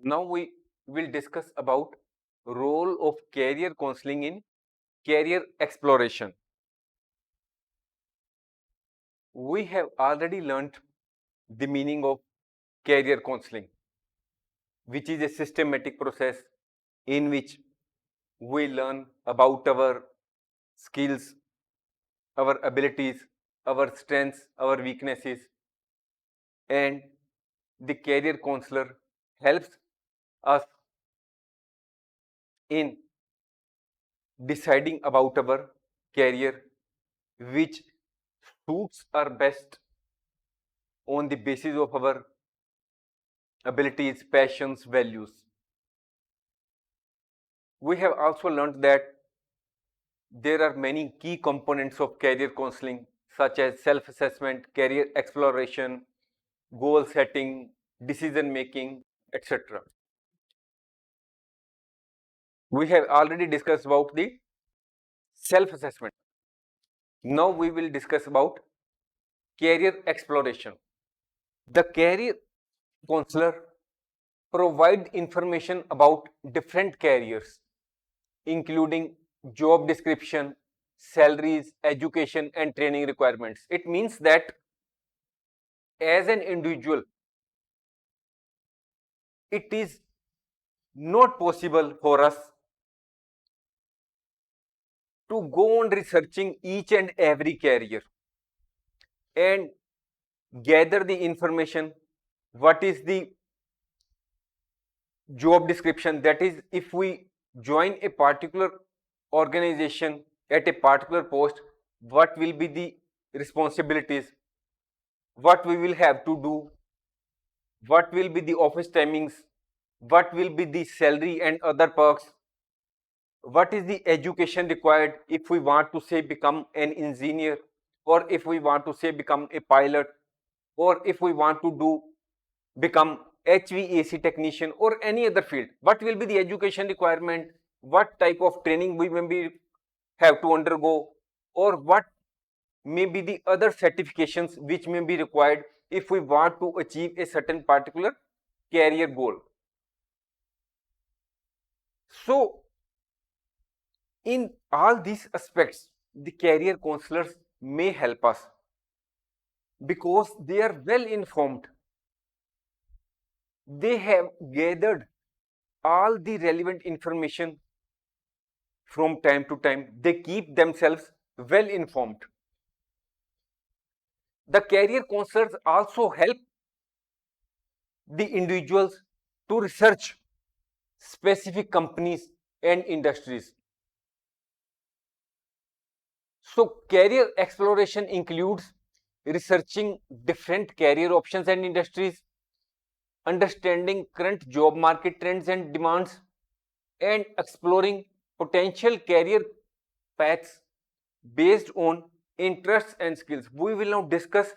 Now we will discuss about role of career counseling in career exploration. We have already learned the meaning of career counseling, which is a systematic process in which we learn about our skills, our abilities, our strengths, our weaknesses, and the career counselor helps us in deciding about our career, which suits our best on the basis of our abilities, passions, values. We have also learned that there are many key components of career counseling, such as self assessment, career exploration, goal setting, decision making, etc. We have already discussed about the self assessment. Now we will discuss about career exploration. The career counselor provide information about different careers, including job description, salaries, education, and training requirements. It means that as an individual, it is not possible for us to go on researching each and every career and gather the information. What is the job description? That is, if we join a particular organization at a particular post, what will be the responsibilities, what we will have to do, what will be the office timings, what will be the salary and other perks, what is the education required if we want to say become an engineer, or if we want to say become a pilot, or if we want to do become HVAC technician or any other field. What will be the education requirement, what type of training we maybe have to undergo, or what may be the other certifications which may be required if we want to achieve a certain particular career goal. So in all these aspects, the career counselors may help us because they are well informed. They have gathered all the relevant information from time to time. They keep themselves well informed. The career counselors also help the individuals to research specific companies and industries. So career exploration includes researching different career options and industries, understanding current job market trends and demands, and exploring potential career paths based on interests and skills. We will now discuss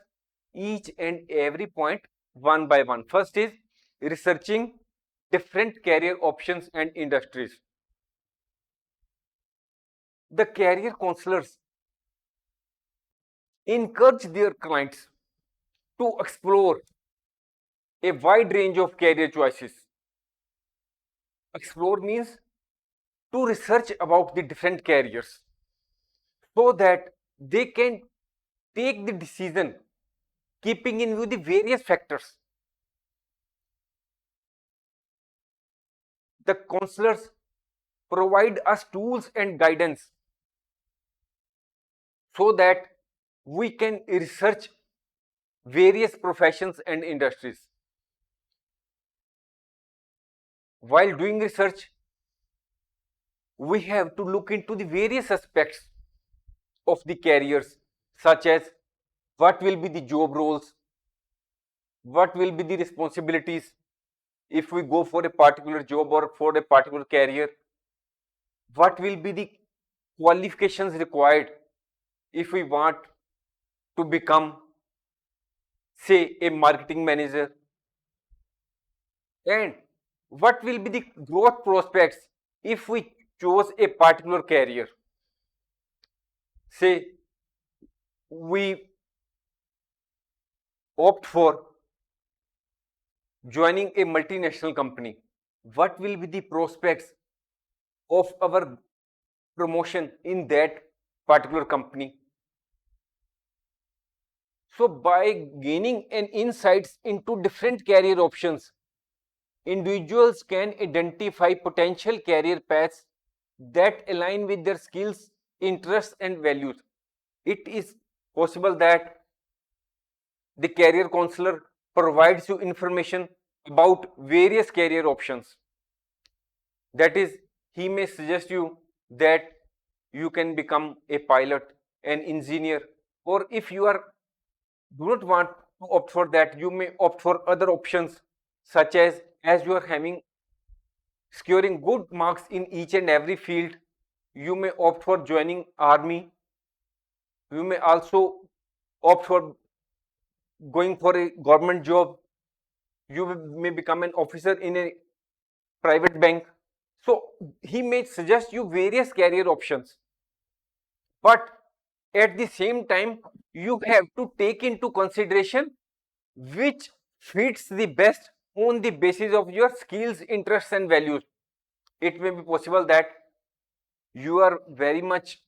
each and every point one by one. First is researching different career options and industries. The career counselors encourage their clients to explore a wide range of career choices. Explore means to research about the different careers so that they can take the decision keeping in view the various factors. The counselors provide us tools and guidance so that we can research various professions and industries. While doing research, we have to look into the various aspects of the careers, such as what will be the job roles, what will be the responsibilities if we go for a particular job or for a particular career, what will be the qualifications required if we want to become, say, a marketing manager, and what will be the growth prospects if we chose a particular career. Say we opt for joining a multinational company, what will be the prospects of our promotion in that particular company. So by gaining an insights into different career options, individuals can identify potential career paths that align with their skills, interests, and values. It is possible that the career counselor provides you information about various career options. That is, he may suggest you that you can become a pilot, an engineer, or if you are do not want to opt for that, you may opt for other options, such as you are having securing good marks in each and every field, you may opt for joining army. You may also opt for going for a government job. You may become an officer in a private bank. So he may suggest you various career options, but at the same time you have to take into consideration which fits the best on the basis of your skills, interests, and values. It may be possible that you are very much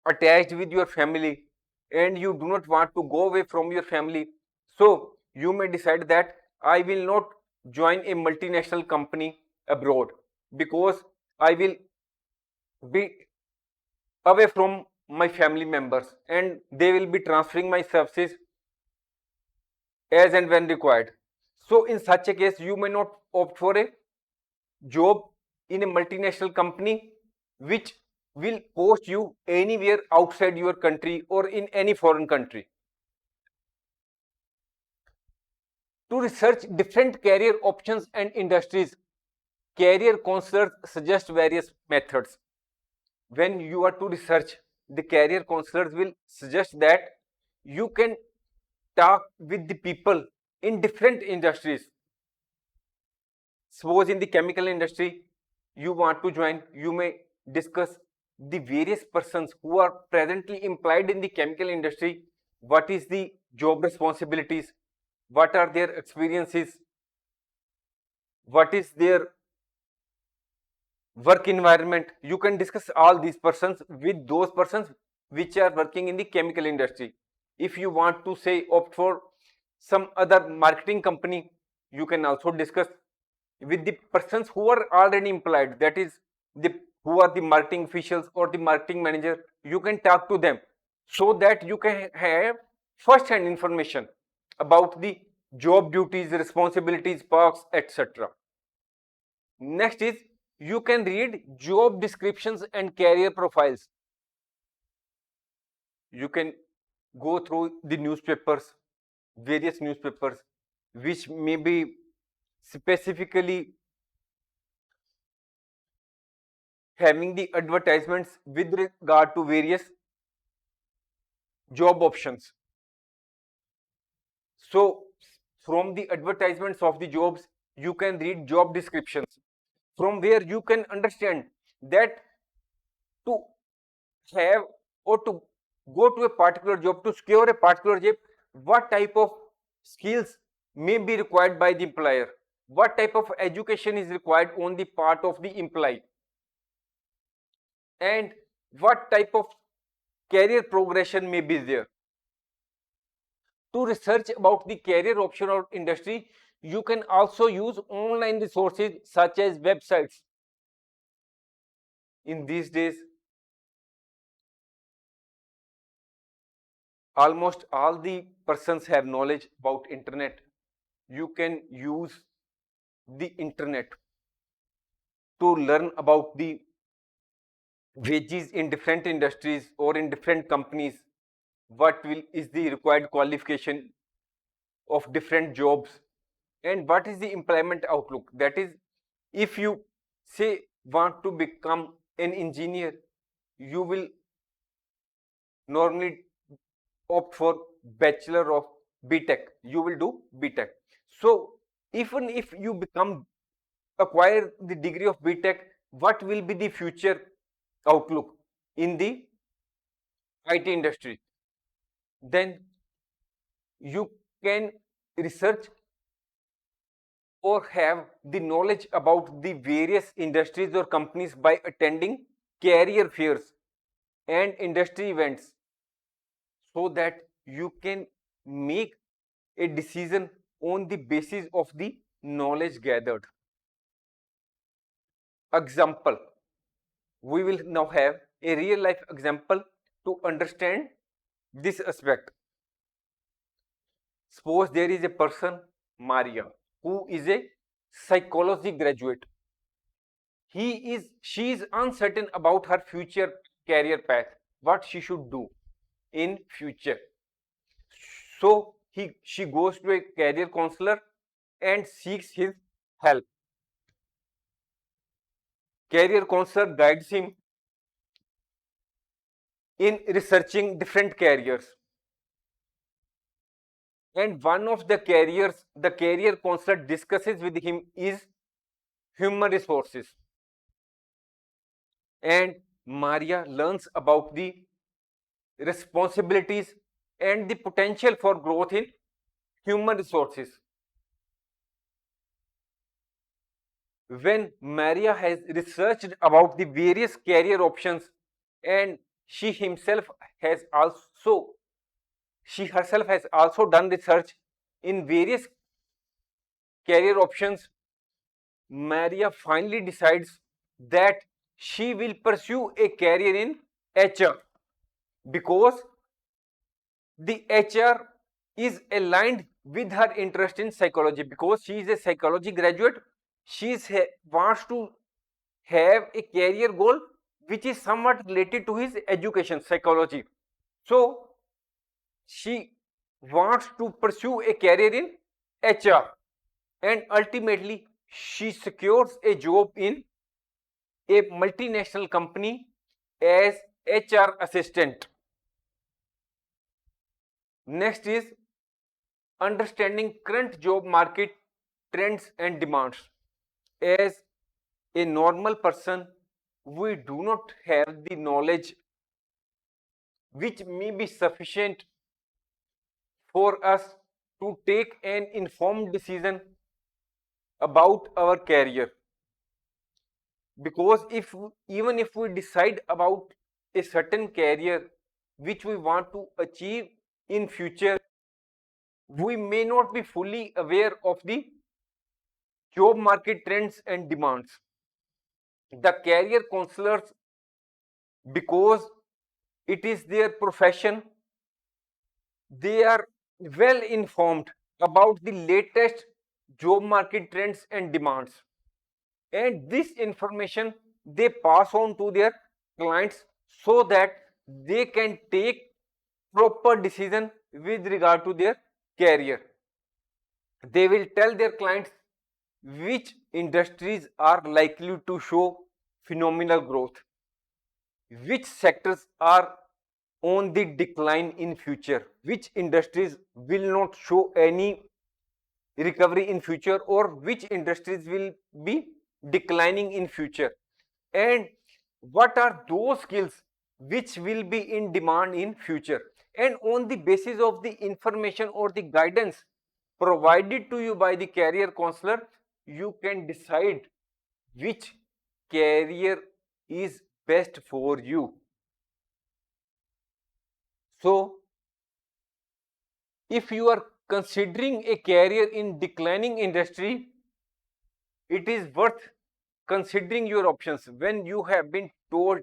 attached with your family and you do not want to go away from your family. So you may decide that I will not join a multinational company abroad because I will be away from my family members and they will be transferring my services as and when required. So in such a case, you may not opt for a job in a multinational company which will post you anywhere outside your country or in any foreign country. To research different career options and industries, career counselors suggest various methods. When you are to research, the career counselors will suggest that you can talk with the people in different industries. Suppose in the chemical industry you want to join, you may discuss the various persons who are presently employed in the chemical industry, what is the job responsibilities, what are their experiences, what is their work environment. You can discuss all these persons with those persons which are working in the chemical industry. If you want to say opt for some other marketing company, you can also discuss with the persons who are already employed, that is the who are the marketing officials or the marketing manager. You can talk to them so that you can have first hand information about the job duties, responsibilities, perks, etc. Next is you can read job descriptions and career profiles. You can go through the newspapers, various newspapers, which may be specifically having the advertisements with regard to various job options. So from the advertisements of the jobs, you can read job descriptions, from where you can understand that to have or to go to a particular job, to secure a particular job, what type of skills may be required by the employer, what type of education is required on the part of the employee, and what type of career progression may be there. To research about the career option or industry, you can also use online resources such as websites. In these days, almost all the persons have knowledge about internet. You can use the internet to learn about the wages in different industries or in different companies, what will is the required qualification of different jobs, and what is the employment outlook. That is, if you say want to become an engineer, you will normally opt for bachelor of btech, you will do btech. So even if you become acquire the degree of btech, what will be the future outlook in the IT industry? Then you can research or have the knowledge about the various industries or companies by attending career fairs and industry events, so that you can make a decision on the basis of the knowledge gathered. Example, we will now have a real life example to understand this aspect. Suppose there is a person, Maria, who is a psychology graduate. She is uncertain about her future career path, what she should do in future. So she goes to a career counselor and seeks his help. Career counselor guides him in researching different careers. And one of the careers the career counselor discusses with him is human resources. And Maria learns about the responsibilities and the potential for growth in human resources. When Maria has researched about the various career options, and has also she herself has also done research in various career options, Maria finally decides that she will pursue a career in HR, because the HR is aligned with her interest in psychology. Because she is a psychology graduate, she wants to have a career goal which is somewhat related to his education, psychology. So she wants to pursue a career in HR, and ultimately she secures a job in a multinational company as HR assistant. Next is understanding current job market trends and demands. As a normal person, we do not have the knowledge which may be sufficient for us to take an informed decision about our career. Because even if we decide about a certain career which we want to achieve in future, we may not be fully aware of the job market trends and demands. The career counselors, because it is their profession, they are well informed about the latest job market trends and demands, and this information they pass on to their clients so that they can take proper decision with regard to their career. They will tell their clients which industries are likely to show phenomenal growth, which sectors are on the decline in future, which industries will not show any recovery in future, or which industries will be declining in future, and what are those skills which will be in demand in future. And on the basis of the information or the guidance provided to you by the career counselor, you can decide which career is best for you. So if you are considering a career in declining industry, it is worth considering your options when you have been told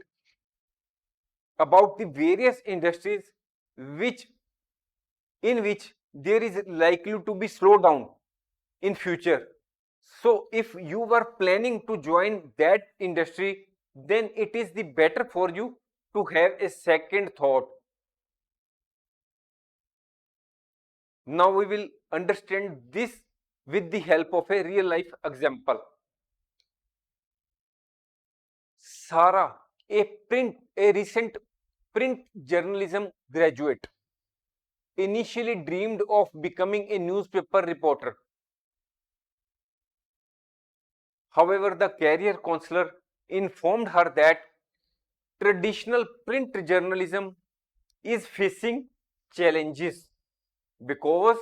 about the various industries which in which there is likely to be slowdown in future. So if you were planning to join that industry, then it is the better for you to have a second thought. Now we will understand this with the help of a real life example. Sarah, a recent print journalism graduate, initially dreamed of becoming a newspaper reporter. However, the career counselor informed her that traditional print journalism is facing challenges, because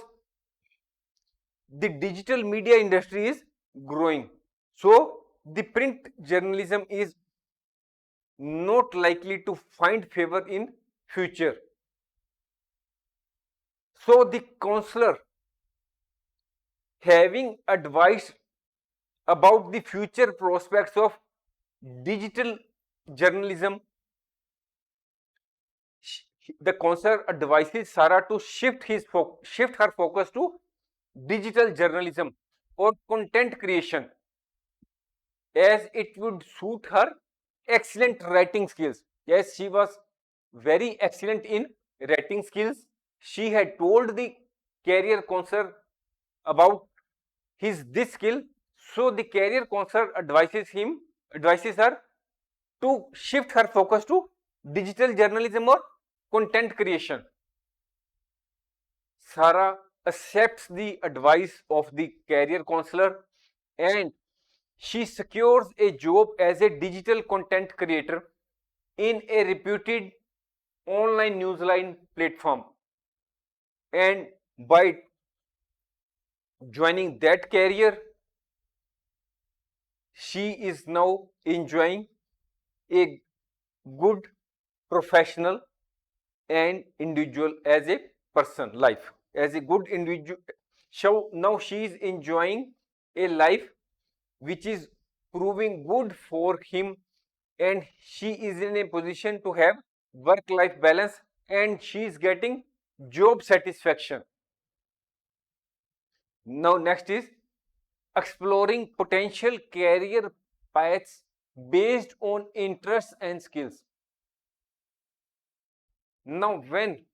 the digital media industry is growing. So the print journalism is not likely to find favor in future. So the counselor having advice about the future prospects of digital journalism, the counselor advises Sarah to shift her focus to digital journalism or content creation, as it would suit her excellent writing skills. Yes, she was very excellent in writing skills. She had told the career counselor about his this skill, so the career counselor advises her to shift her focus to digital journalism or content creation. Sarah accepts the advice of the career counselor and she secures a job as a digital content creator in a reputed online newsline platform. And by joining that career, she is now enjoying a good professional and individual as a person life, as a good individual. So now she is enjoying a life which is proving good for him, and she is in a position to have work life balance, and she is getting job satisfaction. Now next is exploring potential career paths based on interests and skills. Now when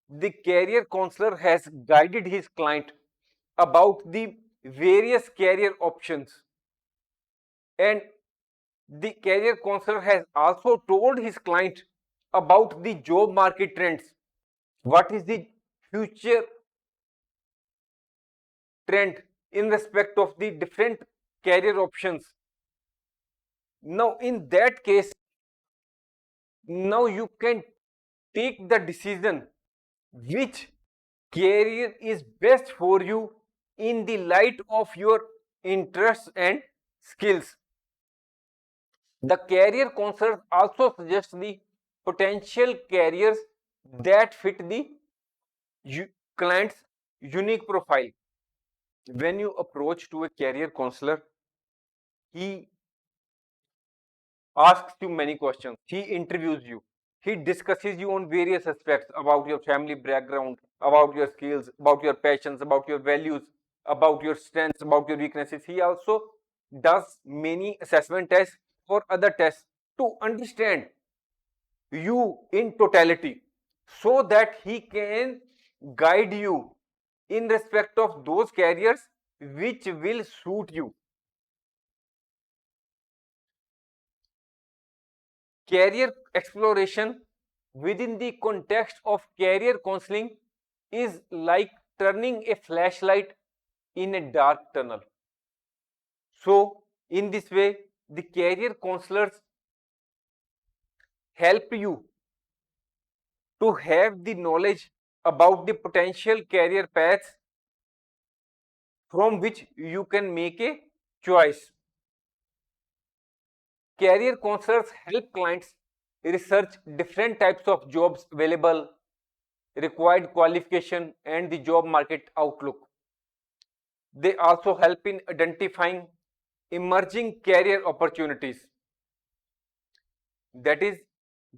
the career counselor has guided his client about the various career options, and the career counselor has also told his client about the job market trends, what is the future trend in respect of the different career options. Now in that case, now you can take the decision which career is best for you in the light of your interests and skills. The career counselor also suggests the potential careers that fit the client's unique profile. When you approach to a career counselor, he asks you many questions. He interviews you. He discusses you on various aspects about your family background, about your skills, about your passions, about your values, about your strengths, about your weaknesses. He also does many assessment tests or other tests to understand you in totality, so that he can guide you in respect of those careers which will suit you. Career exploration within the context of career counseling is like turning a flashlight in a dark tunnel. So, in this way, the career counselors help you to have the knowledge about the potential career paths from which you can make a choice. Career counselors help clients research different types of jobs available, required qualification, and the job market outlook. They also help in identifying emerging career opportunities. That is,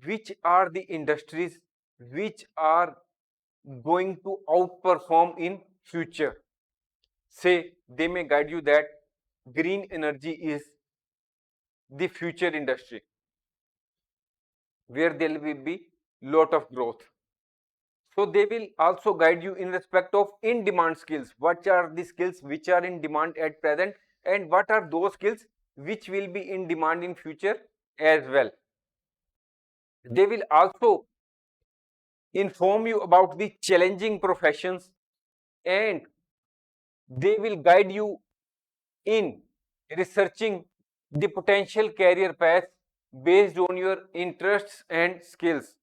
which are the industries which are going to outperform in future. Say, they may guide you that green energy is the future industry where there will be lot of growth. So they will also guide you in respect of in demand skills. What are the skills which are in demand at present, and what are those skills which will be in demand in future as well. They will also inform you about the challenging professions, and they will guide you in researching the potential career paths based on your interests and skills.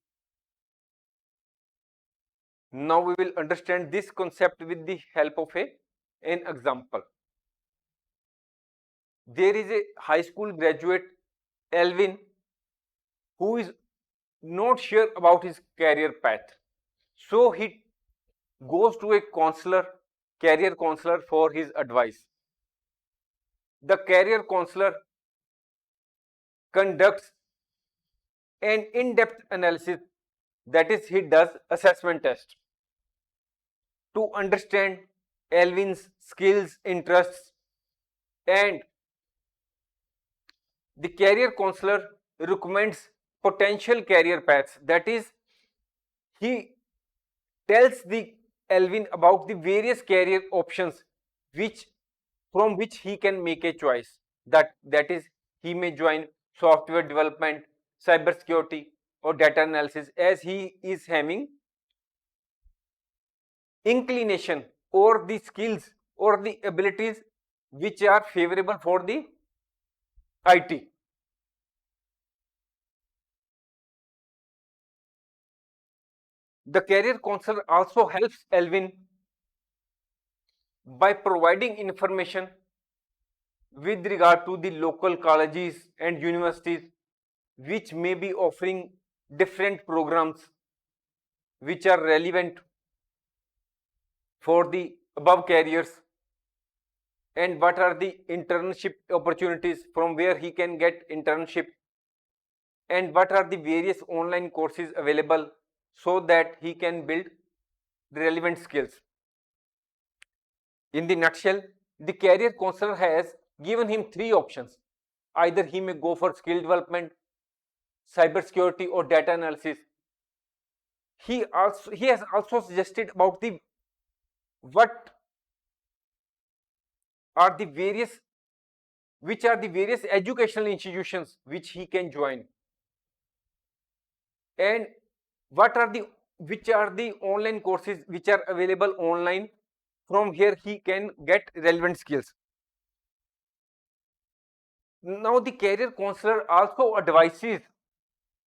Now we will understand this concept with the help of a an example. There is a high school graduate, Alvin, who is not sure about his career path. So he goes to a counselor, career counselor, for his advice. The career counselor conducts an in-depth analysis, that is, he does assessment test to understand Alvin's skills, interests, and the career counselor recommends potential career paths. That is, he tells the Alvin about the various career options which from which he can make a choice. That is, he may join software development, cybersecurity, or data analysis, as he is having inclination or the skills or the abilities which are favorable for the IT. The career counselor also helps Alvin by providing information with regard to the local colleges and universities which may be offering different programs which are relevant for the above careers, and what are the internship opportunities from where he can get internship, and what are the various online courses available so that he can build the relevant skills. In the nutshell, the career counselor has given him three options. Either he may go for skill development, cybersecurity, or data analysis. He has also suggested about the what are the various which are the various educational institutions which he can join, and what are the which are the online courses which are available online. From here he can get relevant skills. Now the career counselor also advises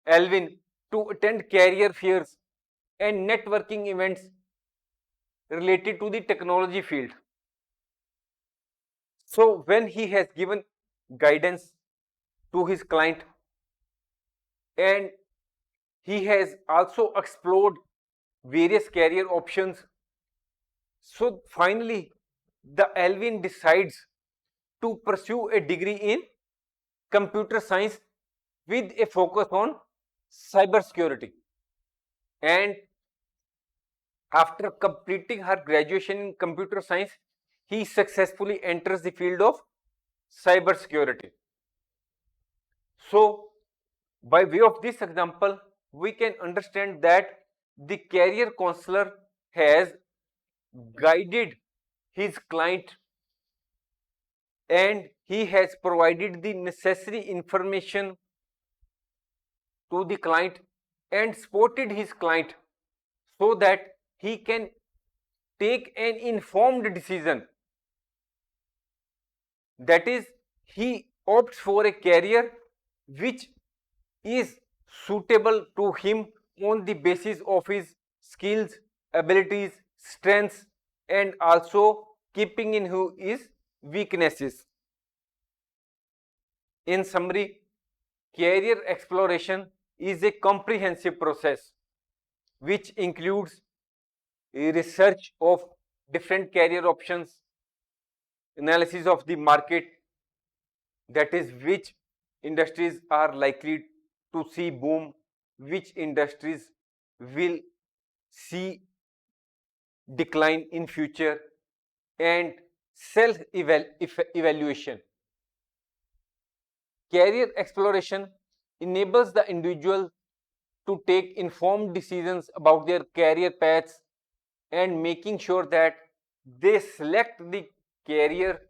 Alvin to attend career fairs and networking events related to the technology field. So when he has given guidance to his client and he has also explored various career options, so finally the Alvin decides to pursue a degree in computer science with a focus on cybersecurity. And after completing her graduation in computer science, he successfully enters the field of cybersecurity. So, by way of this example, we can understand that the career counselor has guided his client and he has provided the necessary information to the client and supported his client so that he can take an informed decision. That is, he opts for a career which is suitable to him on the basis of his skills, abilities, strengths, and also keeping in view his weaknesses. In summary, career exploration is a comprehensive process which includes a research of different career options, analysis of the market, that is, which industries are likely to see boom, which industries will see decline in future, and self evaluation. Career exploration enables the individual to take informed decisions about their career paths and making sure that they select the career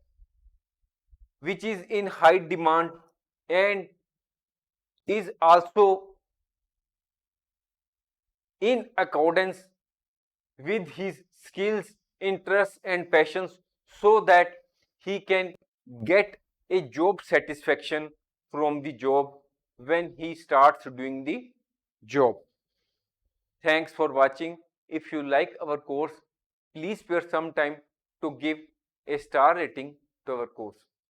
which is in high demand and is also in accordance with his skills, interests, and passions, so that he can get a job satisfaction from the job when he starts doing the job. Thanks for watching. If you like our course, please spare some time to give a star rating to our course.